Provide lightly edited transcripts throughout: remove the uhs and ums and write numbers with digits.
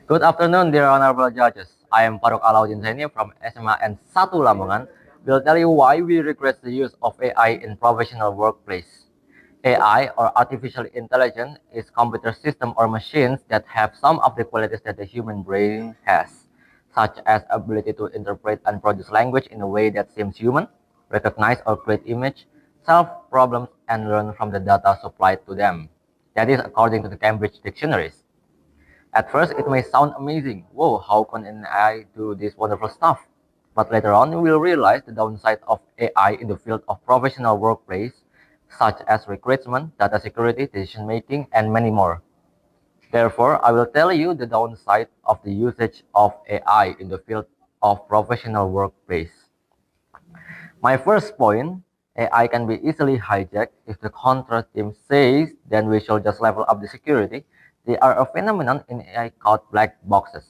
Good afternoon, dear honorable judges. I am Faruq Alauddin Zaini from Sman 1 Lamongan. Will tell you why we regret the use of AI in professional workplace. AI, or artificial intelligence, is computer system or machines that have some of the qualities that the human brain has, such as ability to interpret and produce language in a way that seems human, recognize or create image, solve problems, and learn from the data supplied to them. That is according to the Cambridge dictionaries. At first, it may sound amazing. Whoa, how can an AI do this wonderful stuff? But later on, you will realize the downside of AI in the field of professional workplace, such as recruitment, data security, decision making, and many more. Therefore, I will tell you the downside of the usage of AI in the field of professional workplace. My first point, AI can be easily hijacked. If the contra team says, then we shall just level up the security. They are a phenomenon in AI called black boxes.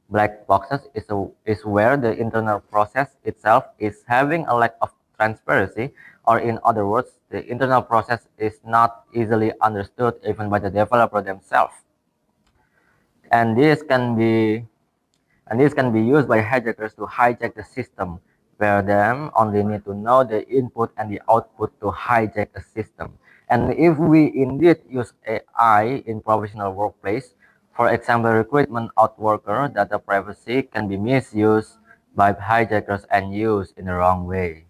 Black boxes is where the internal process itself is having a lack of transparency, or in other words, the internal process is not easily understood even by the developer themselves. And this can be and this can be used by hijackers to hijack the system, where them only need to know the input and the output to hijack the system. And if we indeed use AI in professional workplace, for example, recruitment out worker, data privacy can be misused by hijackers and used in the wrong way.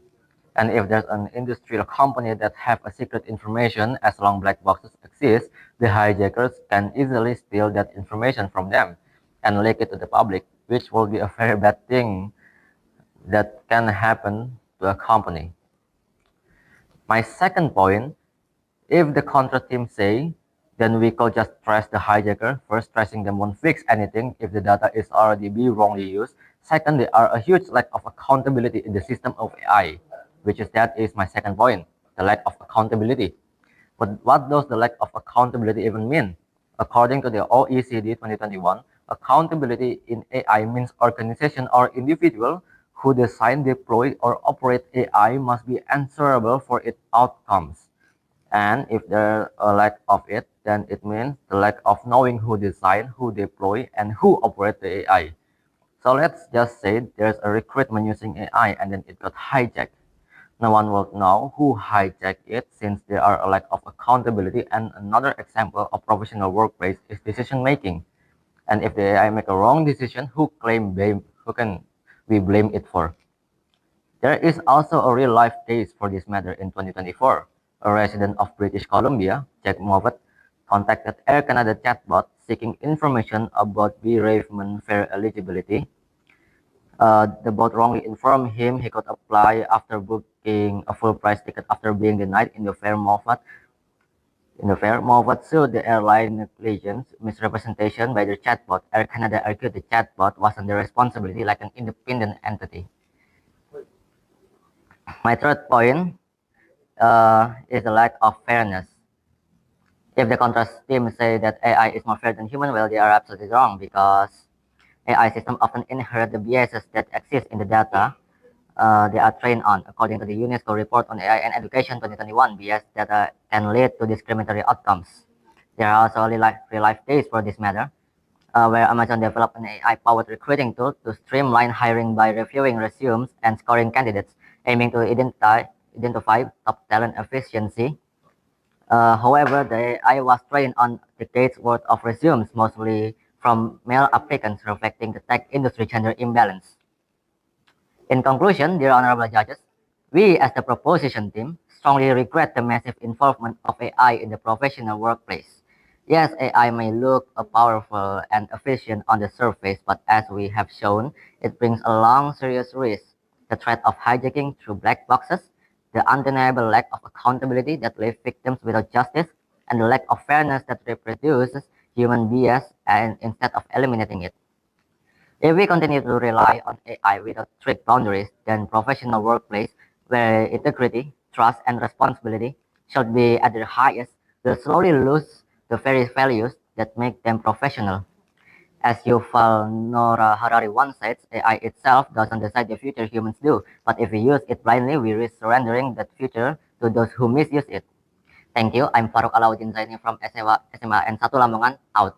And if there's an industrial company that have a secret information, as long black boxes exist, the hijackers can easily steal that information from them and leak it to the public, which will be a very bad thing that can happen to a company. My second point, if the contra team say, then we could just trash the hijacker. First, trashing them won't fix anything if the data is already be wrongly used. Second, there are a huge lack of accountability in the system of AI, which is that is my second point, the lack of accountability. But what does the lack of accountability even mean? According to the OECD 2021, accountability in AI means organization or individual who design, deploy, or operate AI must be answerable for its outcomes. And if there's a lack of it, then it means the lack of knowing who design, who deploy, and who operate the AI. So let's just say there's a recruitment using AI and then it got hijacked. No one will know who hijacked it since there are a lack of accountability. And another example of professional workplace is decision making. And if the AI make a wrong decision, who can we blame it for? There is also a real-life case for this matter in 2024. A resident of British Columbia, Jack Moffatt, contacted Air Canada chatbot seeking information about bereavement fare eligibility. The bot wrongly informed him he could apply after booking a full-price ticket after being denied in the fare. Moffat sued the airline negligence misrepresentation by the chatbot. Air Canada argued the chatbot was under responsibility like an independent entity. My third point is the lack of fairness. If the contrast team say that AI is more fair than human, well, they are absolutely wrong because AI systems often inherit the biases that exist in the data they are trained on. According to the UNESCO report on AI and education 2021, bias data can lead to discriminatory outcomes. There are also real-life cases for this matter, where Amazon developed an AI-powered recruiting tool to streamline hiring by reviewing resumes and scoring candidates, aiming to identify top talent efficiency. However, the AI was trained on decades worth of resumes, mostly from male applicants, reflecting the tech industry gender imbalance. In conclusion, dear honorable judges, we as the proposition team strongly regret the massive involvement of AI in the professional workplace. Yes, AI may look powerful and efficient on the surface, but as we have shown, it brings along serious risks. The threat of hijacking through black boxes, the undeniable lack of accountability that leaves victims without justice, and the lack of fairness that reproduces human bias and instead of eliminating it. If we continue to rely on AI without strict boundaries, then professional workplace where integrity, trust, and responsibility should be at their highest will slowly lose the very values that make them professional. As Yuval Noah Harari once said, AI itself doesn't decide the future, humans do. But if we use it blindly, we risk surrendering that future to those who misuse it. Thank you. I'm Faruq Alauddin Zaini from SMA and Satu Lamongan, out.